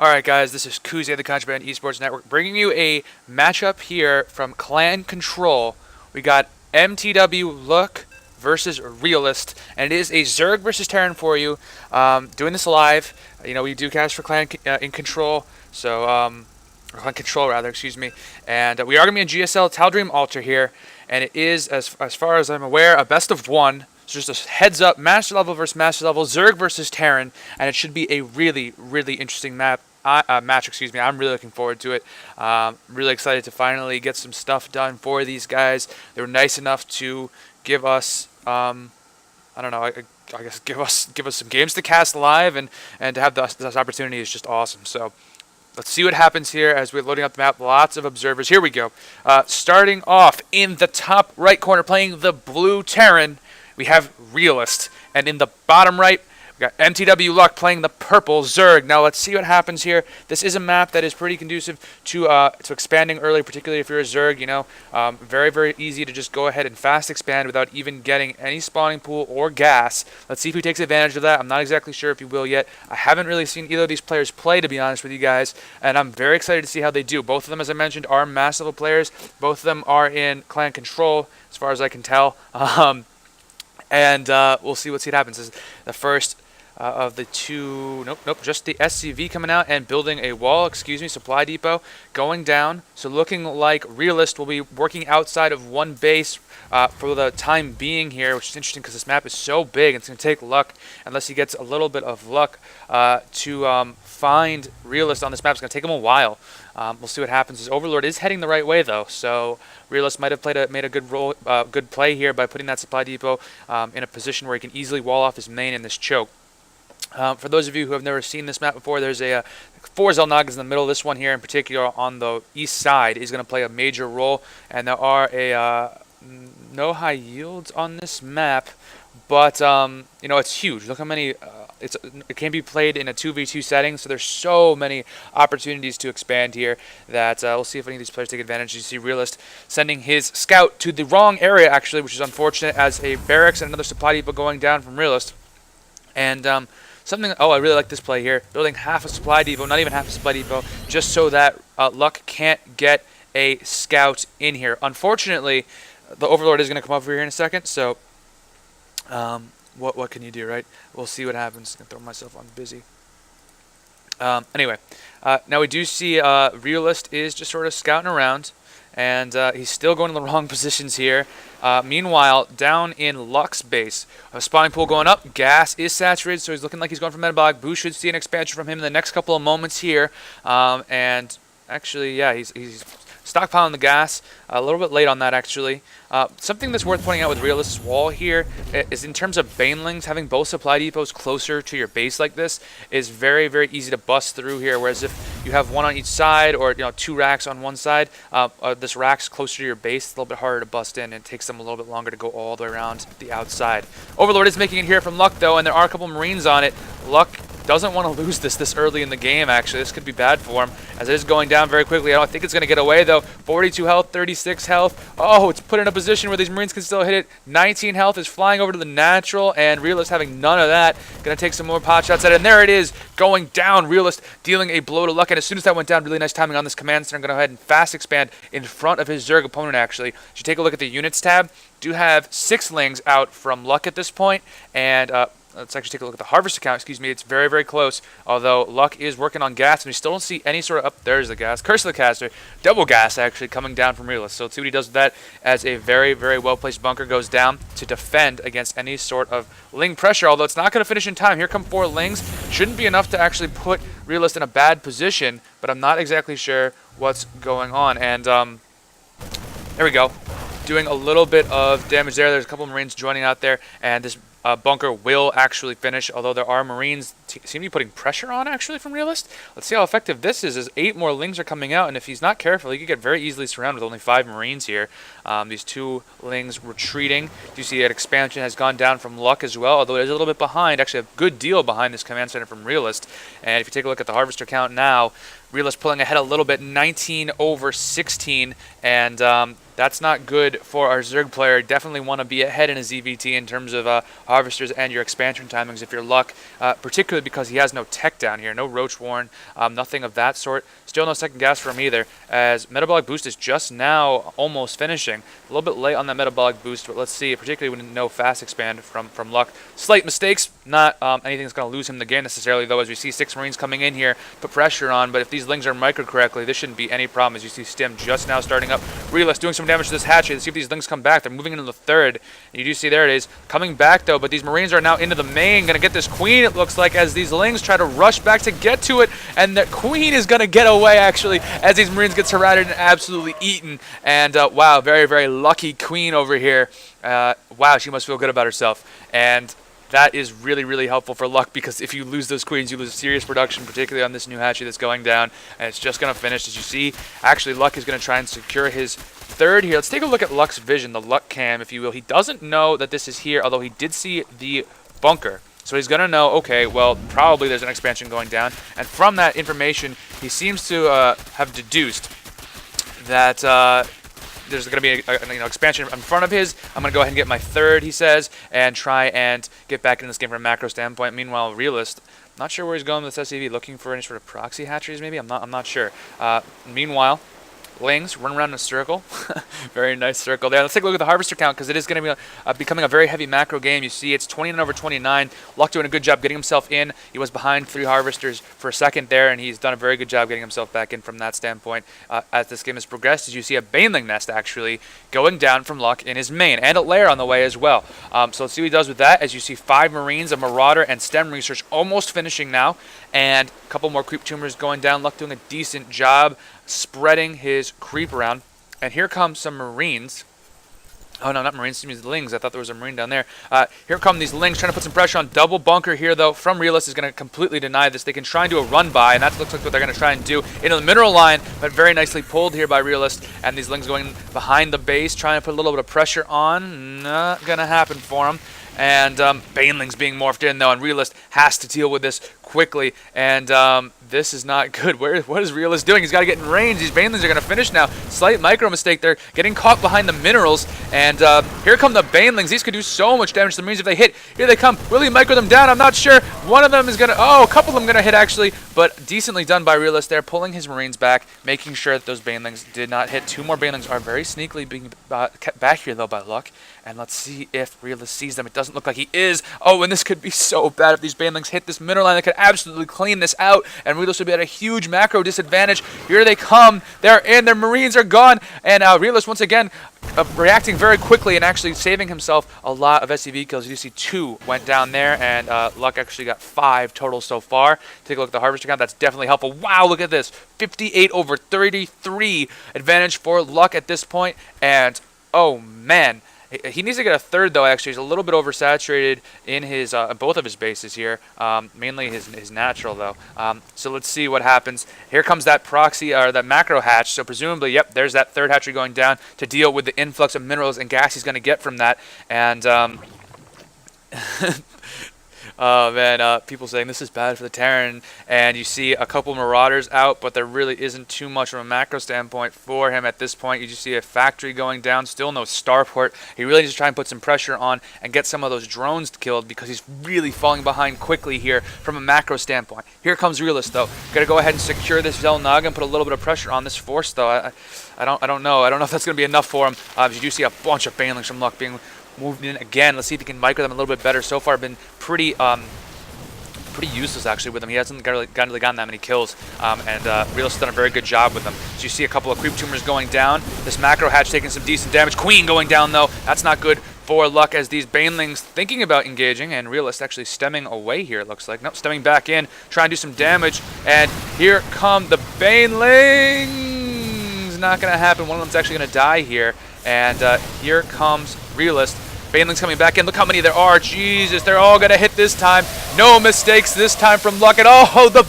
Alright guys, this is Kuise, the Contraband Esports Network, bringing you a matchup here from Clan Control. We got mTwLuk versus Realist, and it is a Zerg versus Terran for you. Doing this live. You know, we do cast for Clan in Control, so, or Clan Control rather, excuse me. And we are going to be in GSL Tal'darim Altar here, and it is, as far as I'm aware, a best of one. Just a heads up, Master Level versus Master Level, Zerg versus Terran, and it should be a really, really interesting match. Excuse me. I'm really looking forward to it. Really excited to finally get some stuff done for these guys. They were nice enough to give us, I don't know, I guess give us some games to cast live, and to have this opportunity is just awesome. So let's see what happens here as we're loading up the map. Lots of observers. Here we go. Starting off in the top right corner, playing the blue Terran, we have Realist, and in the bottom right, we got mTwLuk playing the purple Zerg. Now let's see what happens here. This is a map that is pretty conducive to expanding early, particularly if you're a Zerg. You know, very, very easy to just go ahead and fast expand without even getting any spawning pool or gas. Let's see if he takes advantage of that. I'm not exactly sure if he will yet. I haven't really seen either of these players play, to be honest with you guys, and I'm very excited to see how they do. Both of them, as I mentioned, are mass level players. Both of them are in Clan Control, as far as I can tell. And we'll see what happens. This is the first of the two, just the SCV coming out and building a wall, supply depot, going down. So looking like Realist will be working outside of one base for the time being here, which is interesting because this map is so big. It's going to take luck, unless he gets a little bit of luck, to find Realist on this map. It's going to take him a while. We'll see what happens. His Overlord is heading the right way, though, so Realist might have made a good play here by putting that supply depot in a position where he can easily wall off his main in this choke. For those of you who have never seen this map before, there's a 4 Xel'Nagans in the middle. This one here in particular on the east side is going to play a major role, and there are no high yields on this map, but you know, it's huge. Look how many it can be played in a 2v2 setting, so there's so many opportunities to expand here that we'll see if any of these players take advantage. You see Realist sending his scout to the wrong area, actually, which is unfortunate, as a barracks and another supply depot going down from Realist. And I really like this play here, building half a supply depot, not even half a supply depot, just so that Luck can't get a scout in here. Unfortunately, the Overlord is going to come over here in a second, so what can you do, right? We'll see what happens. I'm going to throw myself on busy. Anyway, now we do see Realist is just sort of scouting around, and he's still going to the wrong positions here. Meanwhile, down in Luck's base, a spawning pool going up. Gas is saturated, so he's looking like he's going for metabolic. Boo should see an expansion from him in the next couple of moments here. And actually, yeah, he's stockpiling the gas. A little bit late on that, actually. Something that's worth pointing out with Realist's wall here is, in terms of banelings, having both supply depots closer to your base like this is very, very easy to bust through here. Whereas if you have one on each side, or 2 racks on one side, this rack's closer to your base, it's a little bit harder to bust in, and it takes them a little bit longer to go all the way around the outside. Overlord is making it here from Luck, though, and there are a couple Marines on it. Luck doesn't want to lose this early in the game, actually. This could be bad for him, as it is going down very quickly. I don't think it's going to get away, though. 42 health, 36 health. Oh, it's put in a position where these Marines can still hit it. 19 health is flying over to the natural, and Realist having none of that. Going to take some more pot shots at it, and there it is, going down. Realist dealing a blow to Luck, and as soon as that went down, really nice timing on this command center. I'm going to go ahead and fast expand in front of his Zerg opponent, actually. If you take a look at the units tab, do have 6 lings out from Luck at this point, and let's actually take a look at the harvest account. It's very, very close. Although Luck is working on gas, and we still don't see any sort of... there's the gas. Curse of the Caster. Double gas, actually, coming down from Realist. So let's see what he does with that, as a very, very well-placed bunker goes down to defend against any sort of ling pressure. Although it's not going to finish in time. Here come 4 lings. Shouldn't be enough to actually put Realist in a bad position, but I'm not exactly sure what's going on. And there we go. Doing a little bit of damage there. There's a couple of Marines joining out there, and this bunker will actually finish, although there are Marines seem to be putting pressure on, actually, from Realist. Let's see how effective this is, as 8 more lings are coming out, and if he's not careful, he could get very easily surrounded with only 5 Marines here. These 2 lings retreating. You see that expansion has gone down from Luck as well, although it is a little bit behind, actually a good deal behind this command center from Realist. And if you take a look at the harvester count now, Realist pulling ahead a little bit, 19 over 16, and that's not good for our Zerg player. Definitely want to be ahead in a ZVT in terms of harvesters and your expansion timings if you're Luck, particularly presumably because he has no tech down here, no Roach Warren, nothing of that sort. Still no second gas from either, as Metabolic Boost is just now almost finishing. A little bit late on that Metabolic Boost, but let's see, particularly with no Fast Expand from Luck. Slight mistakes, not anything that's going to lose him the game necessarily, though, as we see 6 Marines coming in here, put pressure on, but if these Lings are microed correctly, this shouldn't be any problem, as you see Stim just now starting up. Realist doing some damage to this hatchery. Let's see if these Lings come back. They're moving into the 3rd. And you do see there it is, coming back, though, but these Marines are now into the main, going to get this Queen, it looks like, as these Lings try to rush back to get to it, and the Queen is going to get away, actually, as these Marines get surrounded and absolutely eaten. And wow, very, very lucky Queen over here. Wow, she must feel good about herself. And that is really, really helpful for Luck, because if you lose those Queens, you lose serious production, particularly on this new hatchery that's going down, and it's just going to finish. As you see, actually, Luck is going to try and secure his 3rd here. Let's take a look at Luck's vision, the Luck cam, if you will. He doesn't know that this is here, although he did see the bunker. So he's going to know, okay, well, probably there's an expansion going down. And from that information, he seems to have deduced that there's going to be an expansion in front of his. I'm going to go ahead and get my 3rd, he says, and try and get back in this game from a macro standpoint. Meanwhile, Realist, not sure where he's going with this SCV, looking for any sort of proxy hatcheries maybe? I'm not sure. Meanwhile, Lings run around in a circle. Very nice circle there. Let's take a look at the harvester count, because it is going to be becoming a very heavy macro game. You see it's 29/29. Luck doing a good job getting himself in. He was behind 3 harvesters for a second there, and he's done a very good job getting himself back in from that standpoint. As this game has progressed, as you see a Baneling nest actually going down from Luck in his main, and a lair on the way as well. So let's see what he does with that. As you see 5 Marines, a Marauder, and STEM research almost finishing now, and a couple more creep tumors going down. Luck doing a decent job spreading his creep around. And here come some Marines. Oh, no, not Marines. Excuse me, the Lings. I thought there was a Marine down there. Here come these Lings trying to put some pressure on. Double bunker here, though, from Realist is going to completely deny this. They can try and do a run-by, and that looks like what they're going to try and do into the mineral line, but very nicely pulled here by Realist. And these Lings going behind the base, trying to put a little bit of pressure on. Not going to happen for them. And Banelings being morphed in, though, and Realist has to deal with this quickly. And this is not good. What is Realist doing? He's got to get in range. These Banelings are going to finish now. Slight micro mistake there, getting caught behind the minerals. And here come the Banelings. These could do so much damage to the Marines if they hit. Here they come. Will he micro them down? I'm not sure. One of them is going to... Oh, a couple of them going to hit, actually. But decently done by Realist there, pulling his Marines back, making sure that those Banelings did not hit. 2 more Banelings are very sneakily being kept back here, though, by Luck. And let's see if Realist sees them. It doesn't look like he is. Oh, and this could be so bad if these Banelings hit this mineral line. They could absolutely clean this out, and Realist would be at a huge macro disadvantage. Here they come. They're in. Their Marines are gone. And Realist, once again, reacting very quickly and actually saving himself a lot of SCV kills. You see 2 went down there, and Luck actually got 5 total so far. Take a look at the harvester count. That's definitely helpful. Wow, look at this. 58/33 advantage for Luck at this point. And, oh, man. He needs to get a 3rd, though, actually. He's a little bit oversaturated in his both of his bases here, mainly his natural, though. So let's see what happens. Here comes that proxy, or that macro hatch. So presumably, yep, there's that 3rd hatchery going down to deal with the influx of minerals and gas he's going to get from that. And oh, man, people saying this is bad for the Terran, and you see a couple Marauders out, but there really isn't too much from a macro standpoint for him at this point. You just see a factory going down, still no starport. He really needs to try and put some pressure on and get some of those drones killed, because he's really falling behind quickly here from a macro standpoint. Here comes Realist, though. Got to go ahead and secure this Zelnaga and put a little bit of pressure on this force, though. I don't know. I don't know if that's going to be enough for him. You do see a bunch of Banelings from Luck being moved in again. Let's see if he can micro them a little bit better. So far, been pretty useless actually with him. He hasn't really gotten that many kills, and Realist has done a very good job with them. So you see a couple of creep tumors going down. This macro hatch taking some decent damage. Queen going down, though. That's not good for Luck, as these Banelings thinking about engaging, and Realist actually stemming away here, it looks like. Nope, stemming back in, trying to do some damage. And here come the Banelings. Not going to happen. One of them's actually going to die here. And here comes Realist. Banelings coming back in. Look how many there are. Jesus, they're all going to hit this time. No mistakes this time from Luck at all. Oh, the